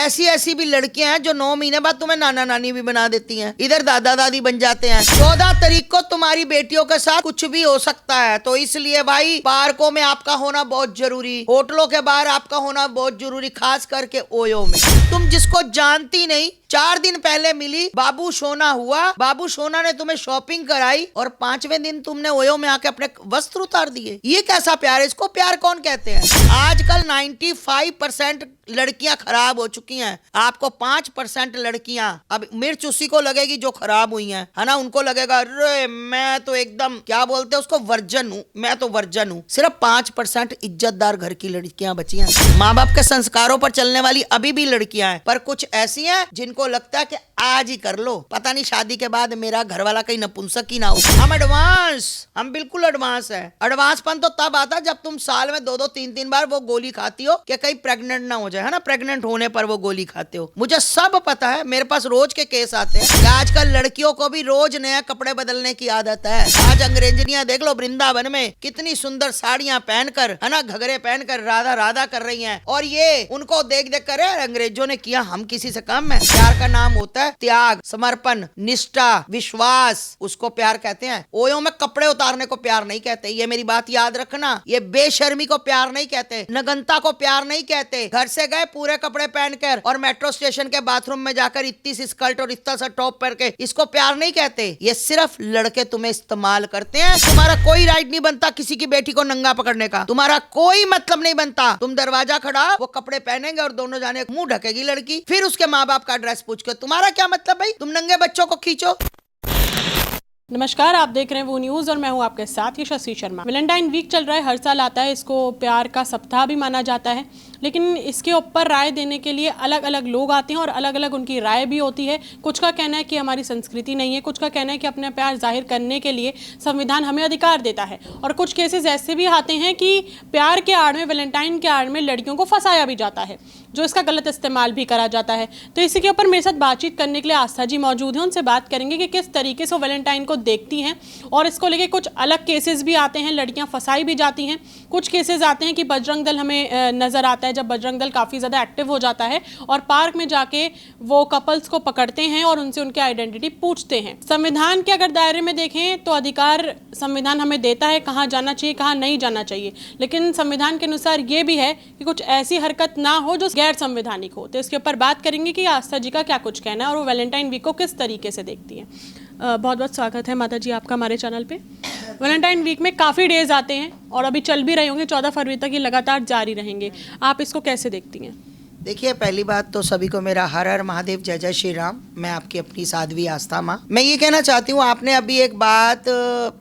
ऐसी ऐसी भी लड़कियां हैं जो 9 महीने बाद तुम्हें नाना नानी भी बना देती हैं, इधर दादा दादी बन जाते हैं। 14 तारीख को तुम्हारी बेटियों के साथ कुछ भी हो सकता है, तो इसलिए भाई पार्कों में आपका होना बहुत जरूरी, होटलों के बाहर आपका होना बहुत जरूरी, खास करके ओयो में। तुम जिसको जानती नहीं, 4 दिन पहले मिली, बाबू सोना हुआ, बाबू सोना ने तुम्हें शॉपिंग कराई और 5वें दिन तुमने ओयो में आके अपने वस्त्र उतार दिए। ये कैसा प्यार है? इसको प्यार कौन कहते हैं? आजकल 95% लड़कियां खराब हो चुकी हैं। आपको 5% लड़कियां, अब मिर्च उसी को लगेगी जो खराब हुई हैं, है ना। उनको लगेगा अरे मैं तो एकदम क्या बोलते हैं उसको, वर्जन हूं, मैं तो वर्जन हूं। सिर्फ 5% इज्जतदार घर की लड़कियां बची हैं। माँ बाप के संस्कारों पर चलने वाली अभी भी लड़कियां हैं, पर कुछ ऐसी हैं जिनको लगता है कि आज ही कर लो, पता नहीं शादी के बाद मेरा घर वाला कहीं नपुंसक ही ना हो। हम बिल्कुल एडवांस है। एडवांसपन तो तब आता जब तुम साल में 2-2 3-3 बार वो गोली खाती हो कि कहीं प्रेग्नेंट ना हो जाए, है ना। प्रेग्नेंट होने पर वो गोली खाते हो। मुझे सब पता है, मेरे पास रोज के केस आते हैं। आजकल लड़कियों को भी रोज नया कपड़े बदलने की आदत है। आज अंग्रेजनियां देख लो, वृंदावन में कितनी सुंदर साड़ियां पहनकर, है ना, घघरे पहनकर राधा राधा कर रही हैं। और ये उनको देख देख कर अंग्रेजों ने किया, हम किसी से कम है। प्यार का नाम होता है त्याग, समर्पण, निष्ठा, विश्वास, उसको प्यार कहते हैं। ओयो में कपड़े उतारने को प्यार नहीं कहते, ये मेरी बात याद रखना। ये बेशर्मी को प्यार नहीं कहते, नगनता को प्यार नहीं कहते। घर से गए पूरे कपड़े पहनकर और मेट्रो स्टेशन के बाथरूम में जाकर इतनी सी स्कर्ट और इतना सा टॉप पहन के, इसको प्यार नहीं कहते। ये सिर्फ लड़के तुम्हें इस्तेमाल करते हैं। तुम्हारा कोई राइट नहीं बनता किसी की बेटी को नंगा पकड़ने का, तुम्हारा कोई मतलब नहीं बनता। तुम दरवाजा खड़ा, वो कपड़े पहनेंगे और दोनों जाने मुंह ढकेगी लड़की, फिर उसके माँ बाप का एड्रेस पूछ के, तुम्हारा क्या मतलब भाई, तुम नंगे बच्चों को खींचो। नमस्कार, आप देख रहे हैं वो न्यूज़ और मैं हूं आपके साथ यशस्वी शर्मा। वैलेंटाइन वीक चल रहा है, हर साल आता है, इसको प्यार का सप्ताह भी माना जाता है। लेकिन इसके ऊपर राय देने के लिए अलग अलग लोग आते हैं और अलग अलग उनकी राय भी होती है। कुछ का कहना है कि हमारी संस्कृति नहीं है, कुछ का कहना है कि अपने प्यार जाहिर करने के लिए संविधान हमें अधिकार देता है। और कुछ केसेस ऐसे भी आते हैं कि प्यार के आड़ में, वैलेंटाइन के आड़ में लड़कियों को फंसाया भी जाता है, जो इसका गलत इस्तेमाल भी करा जाता है। तो इसी के ऊपर मेरे साथ बातचीत करने के लिए आस्था जी मौजूद हैं। उनसे बात करेंगे कि किस तरीके से वैलेंटाइन को देखती हैं और इसको लेके कुछ अलग केसेस भी आते हैं, लड़कियां फंसाई भी जाती हैं। कुछ केसेस आते हैं कि बजरंग दल हमें नज़र आता है, जब बजरंग दल काफ़ी ज़्यादा एक्टिव हो जाता है और पार्क में जाके वो कपल्स को पकड़ते हैं और उनसे उनकी आइडेंटिटी पूछते हैं। संविधान के अगर दायरे में देखें तो अधिकार संविधान हमें देता है कहाँ जाना चाहिए, कहाँ नहीं जाना चाहिए। लेकिन संविधान के अनुसार ये भी है कि कुछ ऐसी हरकत ना हो जो गैर संवैधानिक हो। तो इसके ऊपर बात करेंगे कि आस्था जी का क्या कुछ कहना है और वो वैलेंटाइन वीक को किस तरीके से देखती है। बहुत बहुत स्वागत है माता जी आपका हमारे चैनल पे। वैलेंटाइन वीक में काफ़ी डेज आते हैं और अभी चल भी रहे होंगे, 14 फरवरी तक ये लगातार जारी रहेंगे। आप इसको कैसे देखती हैं? देखिए, पहली बात तो सभी को मेरा हर हर महादेव, जय जय श्री राम। मैं आपकी अपनी साध्वी आस्था माँ। मैं ये कहना चाहती हूँ, आपने अभी एक बात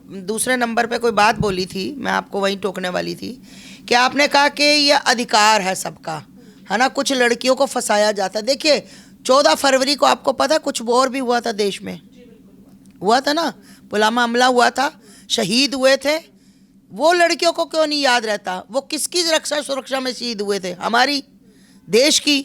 दूसरे नंबर पे कोई बात बोली थी, मैं आपको वहीं टोकने वाली थी कि आपने कहा कि ये अधिकार है सबका, है ना, कुछ लड़कियों को फंसाया जाता है। देखिए, 14 फरवरी को आपको पता है कुछ और भी हुआ था देश में, हुआ था ना, पुलवामा हमला हुआ था, शहीद हुए थे। वो लड़कियों को क्यों नहीं याद रहता? वो किसकी रक्षा सुरक्षा में शहीद हुए थे? हमारी देश की।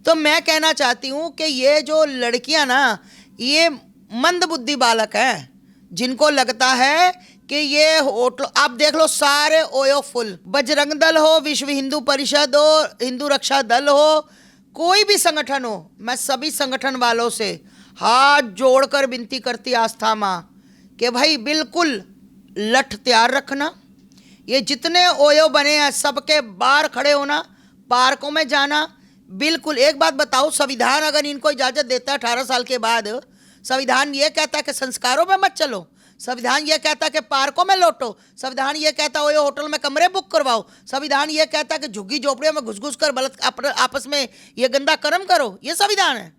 तो मैं कहना चाहती हूँ कि ये जो लड़कियाँ ना, ये मंदबुद्धि बालक हैं, जिनको लगता है कि ये होटल, आप देख लो सारे ओयो फुल, बजरंग दल हो, विश्व हिंदू परिषद हो, हिंदू रक्षा दल हो, कोई भी संगठन हो, मैं सभी संगठन वालों से हाथ जोड़कर विनती करती आस्था माँ कि भाई बिल्कुल लठ तैयार रखना। ये जितने ओयो बने हैं सबके बाहर खड़े होना, पार्कों में जाना। बिल्कुल, एक बात बताओ, संविधान अगर इनको इजाज़त देता है 18 साल के बाद, संविधान ये कहता है कि संस्कारों में मत चलो, संविधान ये कहता है कि पार्कों में लौटो, संविधान ये कहता है ओयो होटल में कमरे बुक करवाओ, संविधान ये कहता है कि झुग्गी झोपड़ियों में घुस घुस कर आपस में ये गंदा कर्म करो, ये संविधान है।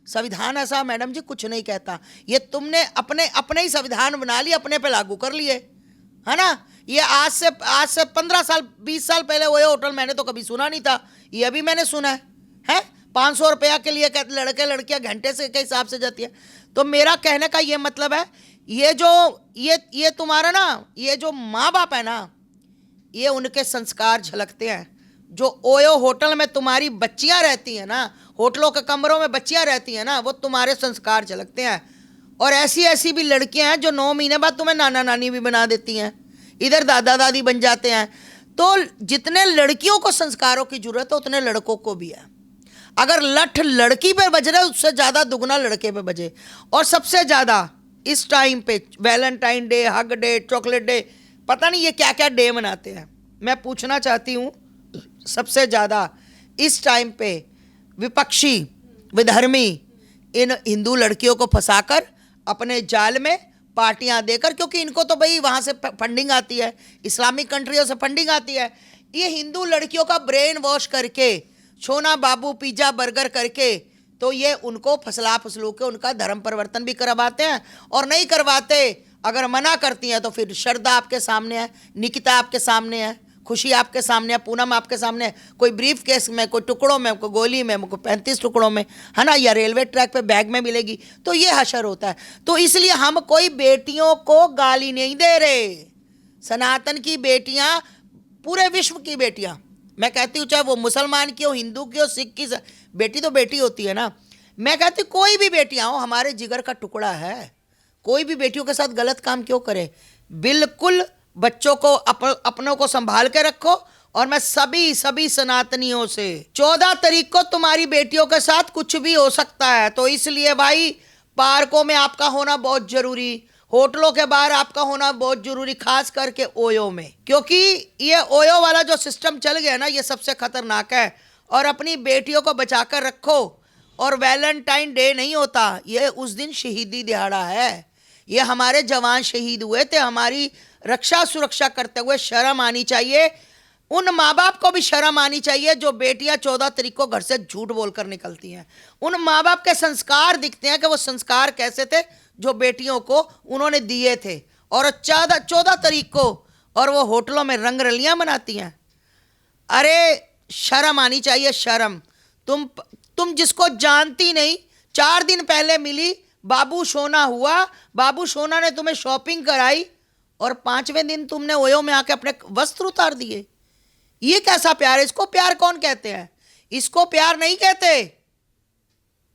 संविधान ऐसा मैडम जी कुछ नहीं कहता। ये तुमने अपने ही संविधान बना लिए, अपने पे लागू कर लिए, है ना। ये आज से 15 साल 20 साल पहले वो होटल मैंने तो कभी सुना नहीं था, ये अभी मैंने सुना है 500 रुपया के लिए लड़के लड़कियां घंटे से के हिसाब से जाती है। तो मेरा कहने का ये मतलब है, ये तुम्हारा ना, ये जो माँ बाप है ना, ये उनके संस्कार झलकते हैं। जो ओयो होटल में तुम्हारी बच्चियां रहती हैं ना, होटलों के कमरों में बच्चियां रहती हैं ना, वो तुम्हारे संस्कार झलकते हैं। और ऐसी ऐसी भी लड़कियां हैं जो 9 महीने बाद तुम्हें नाना नानी भी बना देती हैं, इधर दादा दादी बन जाते हैं। तो जितने लड़कियों को संस्कारों की जरूरत है उतने लड़कों को भी है। अगर लठ लड़की पे बज रहा है उससे ज़्यादा दुगना लड़के पे बजे। और सबसे ज़्यादा इस टाइम पे Valentine day, hug day, chocolate day, पता नहीं ये क्या क्या डे मनाते हैं। मैं पूछना चाहती हूँ, सबसे ज़्यादा इस टाइम पे विपक्षी विधर्मी इन हिंदू लड़कियों को फंसाकर अपने जाल में पार्टियां देकर, क्योंकि इनको तो भाई वहाँ से फंडिंग आती है, इस्लामिक कंट्रियों से फंडिंग आती है, ये हिंदू लड़कियों का ब्रेन वॉश करके, छोना बाबू पिज्जा बर्गर करके, तो ये उनको फसला फसलू के उनका धर्म परिवर्तन भी करवाते हैं। और नहीं करवाते, अगर मना करती हैं तो फिर श्रद्धा आपके सामने है, निकिता आपके सामने है, खुशी आपके सामने है, पूनम आपके सामने है, कोई ब्रीफ केस में, कोई टुकड़ों में, कोई गोली में, कोई 35 टुकड़ों में, है ना, या रेलवे ट्रैक पे बैग में मिलेगी। तो ये हशर होता है। तो इसलिए हम कोई बेटियों को गाली नहीं दे रहे। सनातन की बेटियां, पूरे विश्व की बेटियां, मैं कहती हूँ चाहे वो मुसलमान की हो, हिंदू की हो, सिख की, बेटी तो बेटी होती है ना। मैं कहती हूँ कोई भी बेटियां हो, हमारे जिगर का टुकड़ा है। कोई भी बेटियों के साथ गलत काम क्यों करे। बिल्कुल बच्चों को अपनों को संभाल के रखो। और मैं सभी सनातनियों से, 14 तारीख को तुम्हारी बेटियों के साथ कुछ भी हो सकता है। तो इसलिए भाई पार्कों में आपका होना बहुत जरूरी, होटलों के बाहर आपका होना बहुत जरूरी, खास करके ओयो में, क्योंकि ये ओयो वाला जो सिस्टम चल गया ना, ये सबसे खतरनाक है। और अपनी बेटियों को बचाकर रखो। और वैलेंटाइन डे नहीं होता, ये उस दिन शहीदी दिहाड़ा है। ये हमारे जवान शहीद हुए थे, हमारी रक्षा सुरक्षा करते हुए। शर्म आनी चाहिए, उन माँ बाप को भी शर्म आनी चाहिए जो बेटियां 14 तारीख को घर से झूठ बोलकर निकलती हैं। उन माँ बाप के संस्कार दिखते हैं कि वो संस्कार कैसे थे जो बेटियों को उन्होंने दिए थे। और 14 तारीख को और वो होटलों में रंग रलियां मनाती हैं। अरे शर्म आनी चाहिए, शर्म। तुम जिसको जानती नहीं, 4 दिन पहले मिली, बाबू सोना हुआ, बाबू सोना ने तुम्हें शॉपिंग कराई, और 5वें दिन तुमने ओयो में आके अपने वस्त्र उतार दिए। ये कैसा प्यार है? इसको प्यार कौन कहते हैं? इसको प्यार नहीं कहते।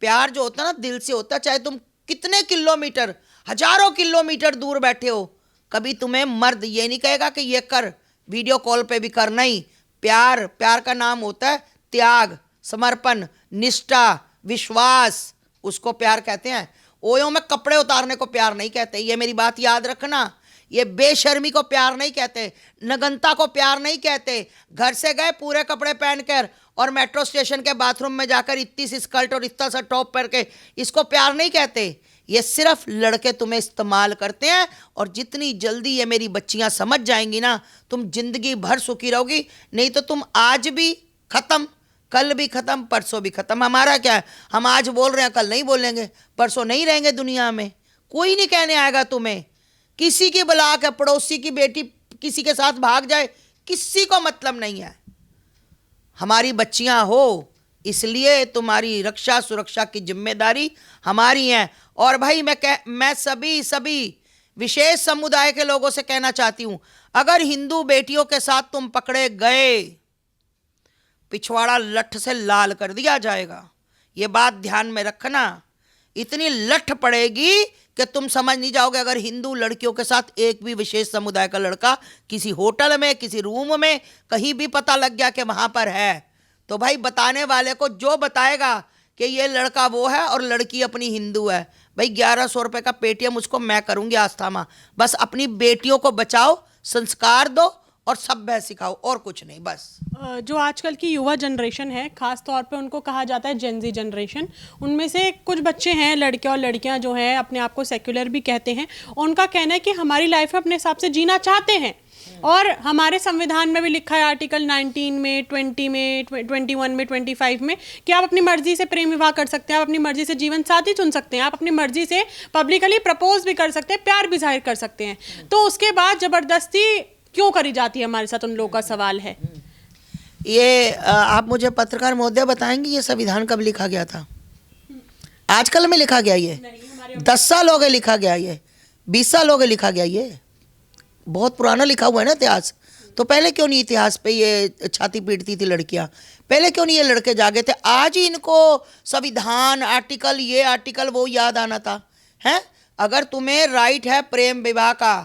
प्यार जो होता है ना, दिल से होता है। चाहे तुम कितने किलोमीटर, हजारों किलोमीटर दूर बैठे हो, कभी तुम्हें मर्द ये नहीं कहेगा कि ये कर, वीडियो कॉल पे भी कर। नहीं, प्यार का नाम होता है त्याग, समर्पण, निष्ठा, विश्वास, उसको प्यार कहते हैं। ओयो में कपड़े उतारने को प्यार नहीं कहते, ये मेरी बात याद रखना। ये बेशर्मी को प्यार नहीं कहते, नगनता को प्यार नहीं कहते। घर से गए पूरे कपड़े पहनकर और मेट्रो स्टेशन के बाथरूम में जाकर इतनी सी स्कर्ट और इतना सा टॉप पहन के, इसको प्यार नहीं कहते। ये सिर्फ लड़के तुम्हें इस्तेमाल करते हैं। और जितनी जल्दी ये मेरी बच्चियां समझ जाएंगी ना, तुम जिंदगी भर सुखी रहोगी। नहीं तो तुम आज भी खत्म, कल भी खत्म, परसों भी खत्म। हमारा क्या है, हम आज बोल रहे हैं, कल नहीं बोलेंगे, परसों नहीं रहेंगे दुनिया में। कोई नहीं कहने आएगा तुम्हें। किसी की बला के, पड़ोसी की बेटी किसी के साथ भाग जाए, किसी को मतलब नहीं है। हमारी बच्चियां हो, इसलिए तुम्हारी रक्षा सुरक्षा की जिम्मेदारी हमारी है। और भाई मैं सभी विशेष समुदाय के लोगों से कहना चाहती हूं, अगर हिंदू बेटियों के साथ तुम पकड़े गए, पिछवाड़ा लठ से लाल कर दिया जाएगा। ये बात ध्यान में रखना। इतनी लठ पड़ेगी कि तुम समझ नहीं जाओगे। अगर हिंदू लड़कियों के साथ एक भी विशेष समुदाय का लड़का किसी होटल में, किसी रूम में, कहीं भी पता लग गया कि वहां पर है, तो भाई बताने वाले को जो बताएगा कि ये लड़का वो है और लड़की अपनी हिंदू है, भाई 1100 रुपये का पेटीएम उसको मैं करूंगी आस्था माँ। बस अपनी बेटियों को बचाओ, संस्कार दो और सभ्य सिखाओ, और कुछ नहीं। बस जो आजकल की युवा जनरेशन है, खास तौर पे उनको कहा जाता है जेनजी जनरेशन, उनमें से कुछ बच्चे हैं, लड़के और लड़कियां जो हैं अपने आप को सेक्युलर भी कहते हैं। उनका कहना है कि हमारी लाइफ अपने हिसाब से जीना चाहते हैं। और हमारे संविधान में भी लिखा है आर्टिकल 19 में, 20 में, 21 में, 25 में कि आप अपनी मर्जी से प्रेम विवाह कर सकते हैं, आप अपनी मर्जी से जीवन साथी चुन सकते हैं, आप अपनी मर्जी से पब्लिकली प्रपोज भी कर सकते हैं, प्यार भी जाहिर कर सकते हैं। तो उसके बाद जबरदस्ती क्यों करी जाती है हमारे साथ, उन लोगों का सवाल है। ये आप मुझे पत्रकार महोदय बताएंगे ये संविधान कब लिखा गया था? आजकल में लिखा गया? ये 10 साल हो गए लिखा गया, ये 20 साल हो गए लिखा गया, ये बहुत पुराना लिखा हुआ है ना इतिहास। तो पहले क्यों नहीं इतिहास पे ये छाती पीटती थी लड़कियां? पहले क्यों नहीं ये लड़के जागे थे? आज ही इनको संविधान आर्टिकल, ये आर्टिकल वो याद आना था हैं? अगर तुम्हें राइट है प्रेम विवाह का,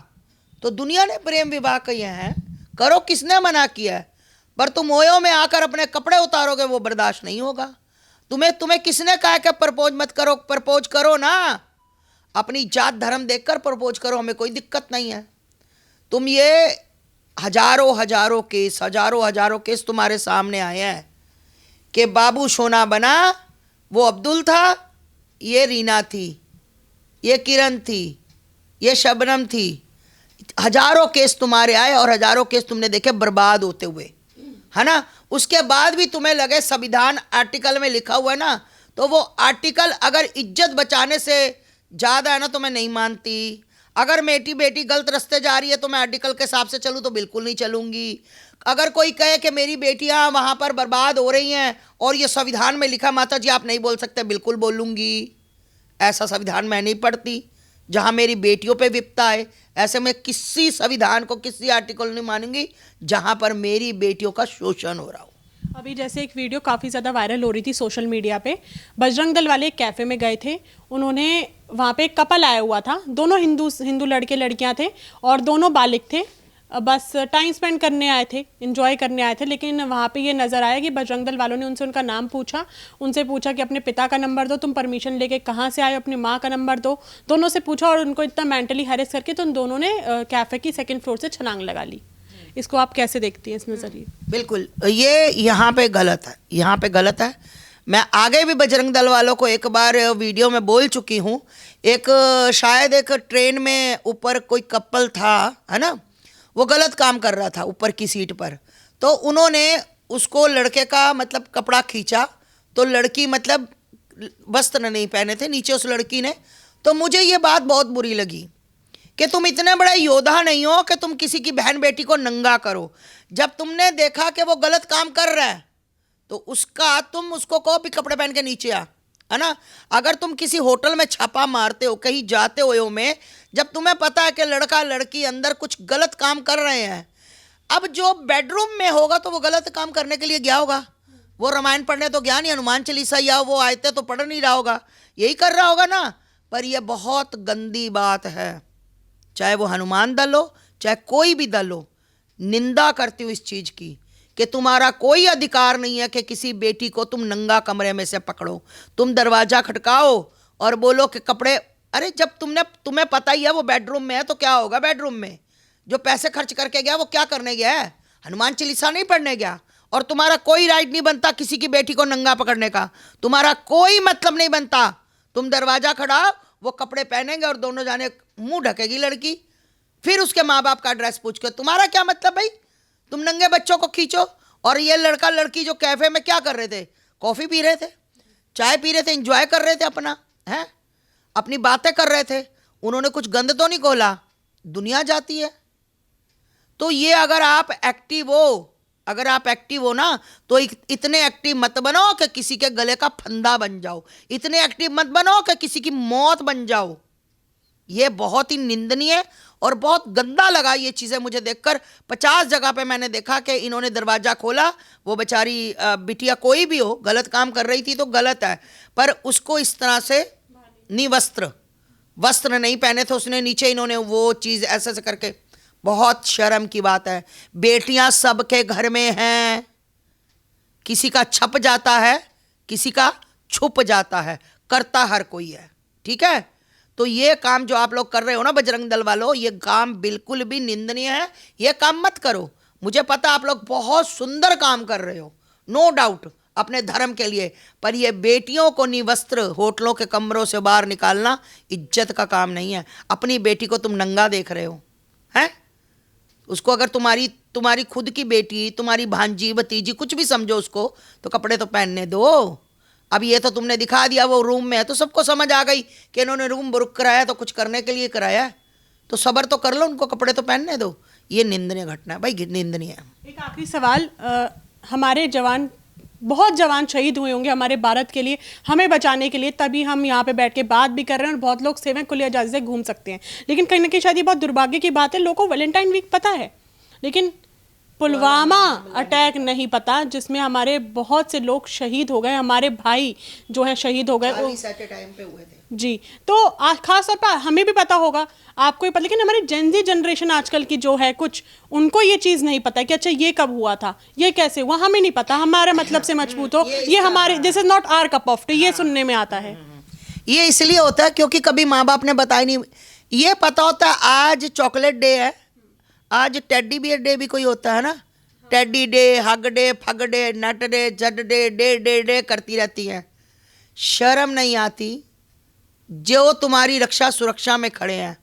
तो दुनिया ने प्रेम विवाह किए हैं, करो, किसने मना किया है? पर तुम ओयो में आकर अपने कपड़े उतारोगे, वो बर्दाश्त नहीं होगा। तुम्हें तुम्हें किसने कहा कि प्रपोज मत करो? प्रपोज करो ना, अपनी जात धर्म देखकर प्रपोज करो, हमें कोई दिक्कत नहीं है। तुम ये हजारों हजारों केस तुम्हारे सामने आए हैं कि बाबू सोना बना, वो अब्दुल था, ये रीना थी, ये किरण थी, ये शबनम थी। हजारों केस तुम्हारे आए और हजारों केस तुमने देखे बर्बाद होते हुए, है ना। उसके बाद भी तुम्हें लगे संविधान आर्टिकल में लिखा हुआ है ना, तो वो आर्टिकल अगर इज्जत बचाने से ज़्यादा है ना तो मैं नहीं मानती। अगर मेरी बेटी गलत रास्ते जा रही है तो मैं आर्टिकल के हिसाब से चलूँ तो बिल्कुल नहीं चलूँगी। अगर कोई कहे कि मेरी बेटियां वहाँ पर बर्बाद हो रही हैं और ये संविधान में लिखा माता जी आप नहीं बोल सकते, बिल्कुल बोलूँगी। ऐसा संविधान मैं नहीं पढ़ती जहाँ मेरी बेटियों पे विपत्ता है। ऐसे में किसी संविधान को, किसी आर्टिकल नहीं मानूंगी जहाँ पर मेरी बेटियों का शोषण हो रहा हो। अभी जैसे एक वीडियो काफ़ी ज़्यादा वायरल हो रही थी सोशल मीडिया पे, बजरंग दल वाले एक कैफ़े में गए थे, उन्होंने वहाँ पे एक कपल आया हुआ था, दोनों हिंदू लड़के लड़कियाँ थे और दोनों बालिग थे, बस टाइम स्पेंड करने आए थे, एंजॉय करने आए थे। लेकिन वहाँ पे ये नज़र आया कि बजरंग दल वालों ने उनसे उनका नाम पूछा, उनसे पूछा कि अपने पिता का नंबर दो, तुम परमिशन लेके कहाँ से आए हो, अपनी माँ का नंबर दो, दोनों से पूछा और उनको इतना मेंटली हैरेस करके तो उन दोनों ने कैफ़े की 2nd फ्लोर से छलांग लगा ली। इसको आप कैसे देखती हैं इस नज़रिए? बिल्कुल, ये यहाँ पे गलत है, यहाँ पे गलत है। मैं आगे भी बजरंग दल वालों को एक बार वीडियो में बोल चुकी हूँ। शायद एक ट्रेन में ऊपर कोई कपल था, है ना, वो गलत काम कर रहा था ऊपर की सीट पर, तो उन्होंने उसको, लड़के का मतलब कपड़ा खींचा, तो लड़की मतलब वस्त्र नहीं पहने थे नीचे उस लड़की ने। तो मुझे ये बात बहुत बुरी लगी कि तुम इतने बड़े योद्धा नहीं हो कि तुम किसी की बहन बेटी को नंगा करो। जब तुमने देखा कि वो गलत काम कर रहा है तो तुम उसको कहो भी कपड़े पहन के नीचे आ, है ना। अगर तुम किसी होटल में छापा मारते हो, कहीं जाते हो में, जब तुम्हें पता है कि लड़का लड़की अंदर कुछ गलत काम कर रहे हैं, अब जो बेडरूम में होगा तो वो गलत काम करने के लिए गया होगा, वो रामायण पढ़ने तो गया नहीं, हनुमान चालीसा या वो आयतें तो पढ़ नहीं रहा होगा, यही कर रहा होगा ना। पर यह बहुत गंदी बात है, चाहे वो हनुमान दल हो चाहे कोई भी दल हो। निंदा करती हूँ इस चीज़ की कि तुम्हारा कोई अधिकार नहीं है कि किसी बेटी को तुम नंगा कमरे में से पकड़ो, तुम दरवाज़ा खटकाओ और बोलो कि कपड़े। अरे जब तुम्हें पता ही है वो बेडरूम में है तो क्या होगा, बेडरूम में जो पैसे खर्च करके गया वो क्या करने गया है, हनुमान चालीसा नहीं पढ़ने गया। और तुम्हारा कोई राइट नहीं बनता किसी की बेटी को नंगा पकड़ने का, तुम्हारा कोई मतलब नहीं बनता। तुम दरवाज़ा खड़ाओ, वो कपड़े पहनेंगे और दोनों जाने मुंह ढकेगी लड़की, फिर उसके माँ बाप का एड्रेस पूछ के। तुम्हारा क्या मतलब भाई, तुम नंगे बच्चों को खींचो। और ये लड़का लड़की जो कैफे में क्या कर रहे थे, कॉफ़ी पी रहे थे, चाय पी रहे थे, एंजॉय कर रहे थे अपना, हैं, अपनी बातें कर रहे थे, उन्होंने कुछ गंद तो नहीं खोला, दुनिया जाती है। तो ये अगर आप एक्टिव हो ना तो इतने एक्टिव मत बनो कि किसी के गले का फंदा बन जाओ, इतने एक्टिव मत बनो कि किसी की मौत बन जाओ। ये बहुत ही निंदनीय और बहुत गंदा लगा ये चीज़ें मुझे देखकर। 50 जगह पे मैंने देखा कि इन्होंने दरवाज़ा खोला, वो बेचारी बिटिया कोई भी हो गलत काम कर रही थी तो गलत है, पर उसको इस तरह से वस्त्र नहीं पहने थे उसने, नीचे इन्होंने वो चीज़ ऐसे ऐसे करके, बहुत शर्म की बात है। बेटियां सबके घर में हैं, किसी का छप जाता है, किसी का छुप जाता है, करता हर कोई है, ठीक है। तो ये काम जो आप लोग कर रहे हो ना बजरंग दल वालों, ये काम बिल्कुल भी निंदनीय है, ये काम मत करो। मुझे पता आप लोग बहुत सुंदर काम कर रहे हो, नो डाउट, अपने धर्म के लिए, पर ये बेटियों को निवस्त्र होटलों के कमरों से बाहर निकालना इज्जत का काम नहीं है। अपनी बेटी को तुम नंगा देख रहे हो, हैं, उसको अगर तुम्हारी खुद की बेटी, तुम्हारी भांजी भतीजी कुछ भी समझो उसको, तो कपड़े तो पहनने दो। अब ये तो तुमने दिखा दिया वो रूम में है तो सबको समझ आ गई कि इन्होंने रूम बुक कराया तो कुछ करने के लिए कराया है, तो सब्र तो कर लो, उनको कपड़े तो पहनने दो। ये निंदनीय घटना है भाई, निंदनीय है। एक आखिरी सवाल, हमारे बहुत जवान शहीद हुए होंगे हमारे भारत के लिए, हमें बचाने के लिए, तभी हम यहाँ पे बैठ के बात भी कर रहे हैं और बहुत लोग सेवें खुली आज़ादी से घूम सकते हैं। लेकिन कहीं ना कहीं शायद ये बहुत दुर्भाग्य की बात है, लोगों को वैलेंटाइन वीक पता है लेकिन पुलवामा अटैक नहीं पता, जिसमें हमारे बहुत से लोग शहीद हो गए, हमारे भाई जो हैं शहीद हो गए। टाइम पे हुए थे जी, तो खास तौर पर हमें भी पता होगा, आपको ही पता, लेकिन हमारी जेनजी जनरेशन आजकल की जो है कुछ, उनको ये चीज़ नहीं पता कि अच्छा ये कब हुआ था, ये कैसे हुआ, हमें नहीं पता। हमारे मतलब से मजबूत हो, ये हमारे, this is not our cup of tea, ये सुनने में आता है। ये इसलिए होता है क्योंकि कभी माँ बाप ने बताया नहीं। ये पता होता है आज चॉकलेट डे है, आज टेडी बियर डे भी कोई होता है ना, teddy day, hug day, fug day, nut day, jud day, day day day करती रहती हैं। शर्म नहीं आती जो तुम्हारी रक्षा सुरक्षा में खड़े हैं।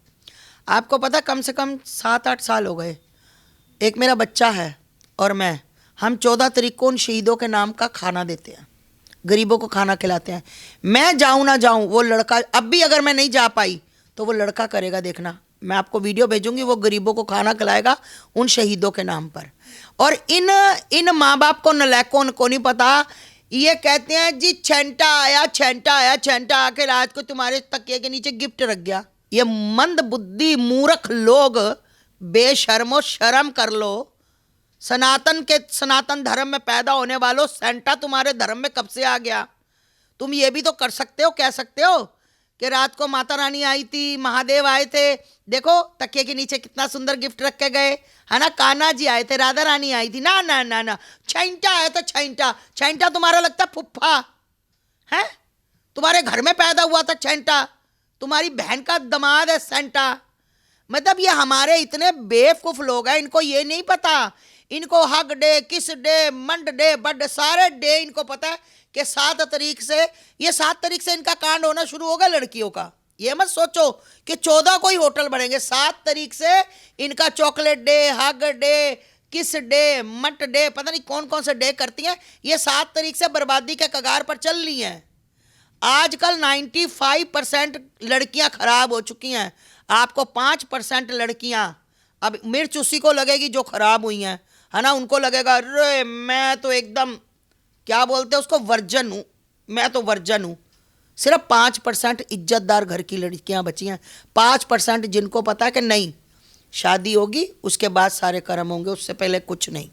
आपको पता कम से कम 7-8 साल हो गए, एक मेरा बच्चा है और मैं, हम 14 तारीख को उन शहीदों के नाम का खाना देते हैं, गरीबों को खाना खिलाते हैं। मैं जाऊं ना जाऊं, वो लड़का, अब भी अगर मैं नहीं जा पाई तो वो लड़का करेगा, देखना, मैं आपको वीडियो भेजूंगी, वो गरीबों को खाना खिलाएगा उन शहीदों के नाम पर। और इन माँ बाप को, नलायकों को नहीं पता, ये कहते हैं जी छेंटा आया, छेंटा आया, छेंटा आके रात को तुम्हारे तकिए के नीचे गिफ्ट रख गया। ये मंद बुद्धि मूर्ख लोग, बेशर्मो, शर्म कर लो। सनातन धर्म में पैदा होने वालों, सेंटा तुम्हारे धर्म में कब से आ गया? तुम ये भी तो कर सकते हो, कह सकते हो कि रात को माता रानी आई थी, महादेव आए थे, देखो तकिए के नीचे कितना सुंदर गिफ्ट रख के गए, है ना, कान्हा जी आए थे, राधा रानी आई थी। ना ना ना ना, छैंटा आया था, छैंटा। छैंटा तुम्हारा लगता है फुफ्फा है, तुम्हारे घर में पैदा हुआ था छैंटा, तुम्हारी बहन का दामाद है सेंटा। मतलब ये हमारे इतने बेवकूफ लोग हैं, इनको ये नहीं पता। इनको हग डे, किस डे, मंड डे, बड, सारे डे इनको पता है कि 7 तारीख से, ये 7 तारीख से इनका कांड होना शुरू होगा लड़कियों का। ये मत सोचो कि 14 को ही होटल बढ़ेंगे, 7 तारीख से इनका चॉकलेट डे, हग डे, किस डे, मट डे, पता नहीं कौन कौन से डे करती हैं। ये 7 तारीख से बर्बादी के कगार पर चल रही हैं। आजकल 95% लड़कियां खराब हो चुकी हैं। आपको 5% लड़कियां, अब मिर्च उसी को लगेगी जो खराब हुई हैं, है ना, उनको लगेगा अरे मैं तो एकदम, क्या बोलते हैं उसको, वर्जन हूँ, मैं तो वर्जन हूँ। सिर्फ 5% इज्जतदार घर की लड़कियां बची हैं, 5% जिनको पता है कि नहीं, शादी होगी उसके बाद सारे कर्म होंगे, उससे पहले कुछ नहीं।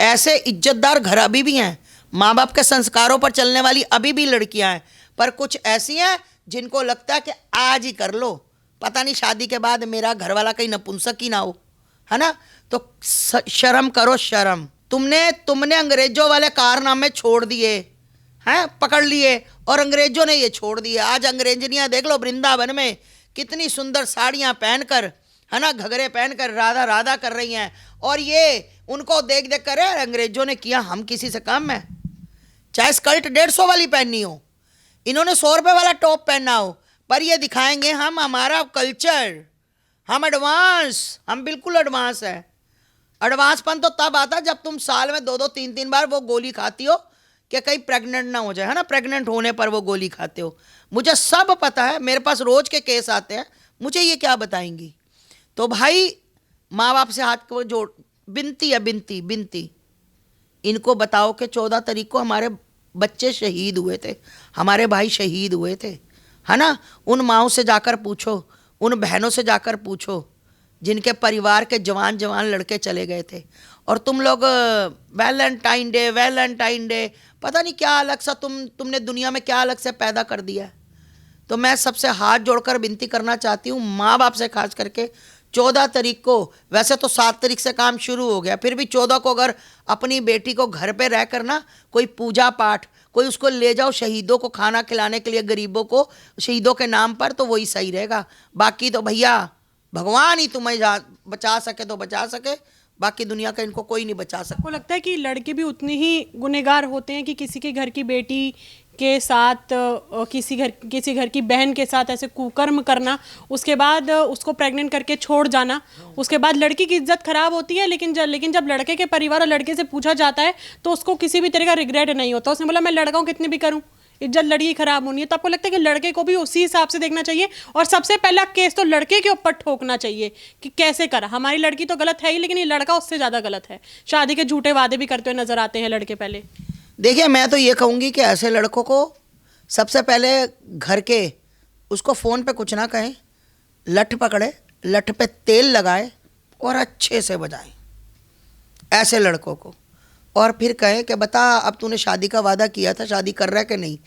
ऐसे इज्जतदार घर अभी भी हैं, माँ बाप के संस्कारों पर चलने वाली अभी भी लड़कियां हैं। पर कुछ ऐसी हैं जिनको लगता है कि आज ही कर लो, पता नहीं शादी के बाद मेरा घर वाला कहीं नपुंसक ही ना हो, है ना। तो शर्म करो, शर्म। तुमने अंग्रेजों वाले कारनामे छोड़ दिए हैं, पकड़ लिए, और अंग्रेजों ने ये छोड़ दिए। आज अंग्रेजनियाँ देख लो वृंदावन में कितनी सुंदर साड़ियाँ पहनकर, है ना, घघरे पहनकर राधा राधा कर रही हैं। और ये उनको देख देख कर अंग्रेजों ने किया, हम किसी से कम है? चाहे स्कर्ट 150 वाली पहननी हो, इन्होंने 100 रुपये वाला टॉप पहनना हो, पर ये दिखाएंगे हम, हमारा कल्चर, हम एडवांस, हम बिल्कुल एडवांस है। एडवांसपन तो तब आता जब तुम साल में 2-2, 3-3 बार वो गोली खाती हो कि कहीं प्रेग्नेंट ना हो जाए, है ना, प्रेग्नेंट होने पर वो गोली खाते हो। मुझे सब पता है, मेरे पास रोज के केस आते हैं, मुझे ये क्या बताएंगी? तो भाई माँ बाप से हाथ को जोड़, बिनती है, बिनती बिनती, इनको बताओ कि 14 तारीख को हमारे बच्चे शहीद हुए थे, हमारे भाई शहीद हुए थे, है ना। उन माँओं से जाकर पूछो, उन बहनों से जाकर पूछो जिनके परिवार के जवान लड़के चले गए थे। और तुम लोग वैलेंटाइन डे, पता नहीं क्या अलग सा तुमने दुनिया में क्या अलग से पैदा कर दिया है। तो मैं सबसे हाथ जोड़कर विनती करना चाहती हूँ, माँ बाप से खास करके, 14 तारीख को, वैसे तो 7 तारीख से काम शुरू हो गया, फिर भी 14 को अगर अपनी बेटी को घर पे रह कर ना कोई पूजा पाठ, कोई उसको ले जाओ शहीदों को खाना खिलाने के लिए, गरीबों को शहीदों के नाम पर, तो वही सही रहेगा। बाकी तो भैया भगवान ही तुम्हें बचा सके तो बचा सके, बाकी दुनिया का इनको कोई नहीं बचा सकता। आपको लगता है कि लड़के भी उतने ही गुनहगार होते हैं कि किसी के घर की बेटी के साथ, किसी घर की बहन के साथ ऐसे कुकर्म करना, उसके बाद उसको प्रेग्नेंट करके छोड़ जाना, उसके बाद लड़की की इज्जत खराब होती है, लेकिन जब लड़के के परिवार और लड़के से पूछा जाता है तो उसको किसी भी तरह का रिग्रेट नहीं होता। उसने बोला मैं लड़का हूँ, कितने भी करूँ, इज्जत लड़की खराब होनी है। तो आपको लगता है कि लड़के को भी उसी हिसाब से देखना चाहिए, और सबसे पहला केस तो लड़के के ऊपर ठोकना चाहिए कि कैसे करा, हमारी लड़की तो गलत है ही, लेकिन ये लड़का उससे ज़्यादा गलत है, शादी के झूठे वादे भी करते हुए नजर आते हैं लड़के। पहले देखिए, मैं तो ये कहूँगी कि ऐसे लड़कों को सबसे पहले घर के, उसको फ़ोन पे कुछ ना कहें, लठ पकड़े, लठ पे तेल लगाए और अच्छे से बजाएं। ऐसे लड़कों को, और फिर कहें कि बता अब तूने शादी का वादा किया था, शादी कर रहा है कि नहीं।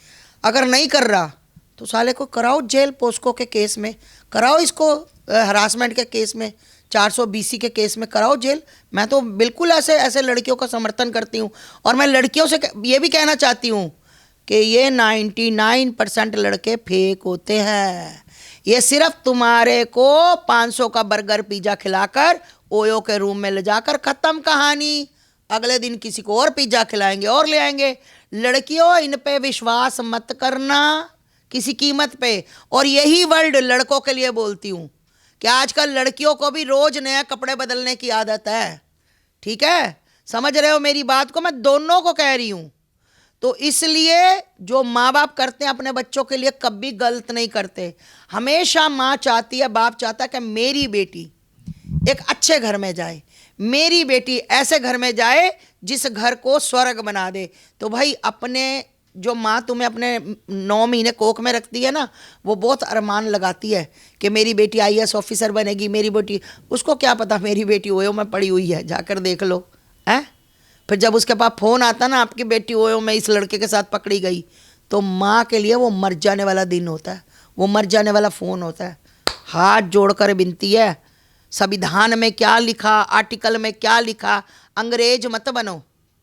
अगर नहीं कर रहा तो साले को कराओ जेल, पोस्को के केस में कराओ, इसको हरासमेंट के केस में, 420 के केस में कराओ जेल। मैं तो बिल्कुल ऐसे ऐसे लड़कियों का समर्थन करती हूँ। और मैं लड़कियों से ये भी कहना चाहती हूँ कि ये 99% लड़के फेक होते हैं। ये सिर्फ तुम्हारे को 500 का बर्गर पिज़्ज़ा खिलाकर ओयो के रूम में ले जाकर ख़त्म कहानी। अगले दिन किसी को और पिज़्ज़ा खिलाएंगे और ले आएंगे। लड़कियों, इन पे विश्वास मत करना किसी कीमत पे। और यही वर्ड लड़कों के लिए बोलती हूँ कि आजकल लड़कियों को भी रोज़ नया कपड़े बदलने की आदत है। ठीक है, समझ रहे हो मेरी बात को? मैं दोनों को कह रही हूँ। तो इसलिए जो माँ बाप करते हैं अपने बच्चों के लिए कभी गलत नहीं करते। हमेशा माँ चाहती है, बाप चाहता है कि मेरी बेटी एक अच्छे घर में जाए, मेरी बेटी ऐसे घर में जाए जिस घर को स्वर्ग बना दे। तो भाई अपने जो माँ तुम्हें अपने 9 महीने कोख में रखती है ना, वो बहुत अरमान लगाती है कि मेरी बेटी IAS ऑफिसर बनेगी, मेरी बेटी। उसको क्या पता मेरी बेटी ओयो में पड़ी हुई है, जाकर देख लो। हैं? फिर जब उसके पास फ़ोन आता ना, आपकी बेटी ओयो में इस लड़के के साथ पकड़ी गई, तो माँ के लिए वो मर जाने वाला दिन होता है, वो मर जाने वाला फ़ोन होता है। हाथ जोड़कर विनती है, संविधान में क्या लिखा, आर्टिकल में क्या लिखा, अंग्रेज मत बनो।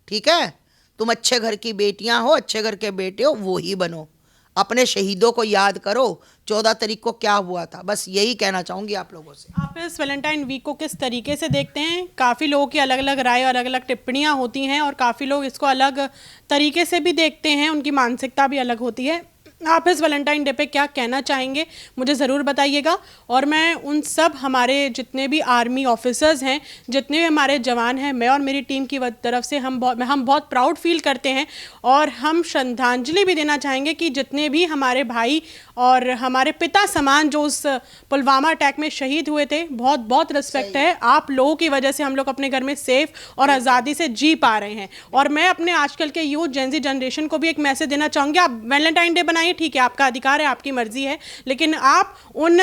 ठीक है, तुम अच्छे घर की बेटियां हो, अच्छे घर के बेटे हो, वो ही बनो। अपने शहीदों को याद करो, 14 तारीख को क्या हुआ था। बस यही कहना चाहूँगी आप लोगों से। आप इस वैलेंटाइन वीक को किस तरीके से देखते हैं? काफ़ी लोगों की अलग अलग राय और अलग अलग टिप्पणियां होती हैं और काफ़ी लोग इसको अलग तरीके से भी देखते हैं, उनकी मानसिकता भी अलग होती है। आप इस वैलेंटाइन डे पे क्या कहना चाहेंगे, मुझे ज़रूर बताइएगा। और मैं उन सब हमारे जितने भी आर्मी ऑफिसर्स हैं, जितने भी हमारे जवान हैं, मैं और मेरी टीम की तरफ से हम बहुत प्राउड फील करते हैं। और हम श्रद्धांजलि भी देना चाहेंगे कि जितने भी हमारे भाई और हमारे पिता समान जो उस पुलवामा अटैक में शहीद हुए थे, बहुत बहुत रिस्पेक्ट है। आप लोगों की वजह से हम लोग अपने घर में सेफ और आज़ादी से जी पा रहे हैं। और मैं अपने आजकल के यूथ जेनजी जनरेशन को भी एक मैसेज देना चाहूँगी, आप वैलेंटाइन डे बनाइए, ठीक है, आपका अधिकार है, आपकी मर्जी है, लेकिन आप उन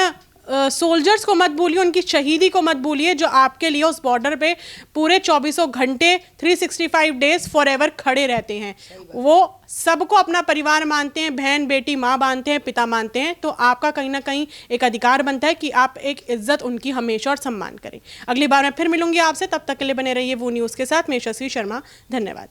सोल्जर्स को मत भूलिए, उनकी शहीदी को मत भूलिए, जो आपके लिए उस बॉर्डर पे पूरे 24 घंटे 365 डेज फॉरएवर खड़े रहते हैं। वो सबको अपना परिवार मानते हैं, बहन बेटी माँ मानते हैं, पिता मानते हैं। तो आपका कहीं ना कहीं एक अधिकार बनता है कि आप एक इज्जत उनकी हमेशा और सम्मान करें। अगली बार मैं फिर मिलूंगी आपसे, तब तक के लिए बने रहिए वो न्यूज़ के साथ। मैं यशस्वी शर्मा, धन्यवाद।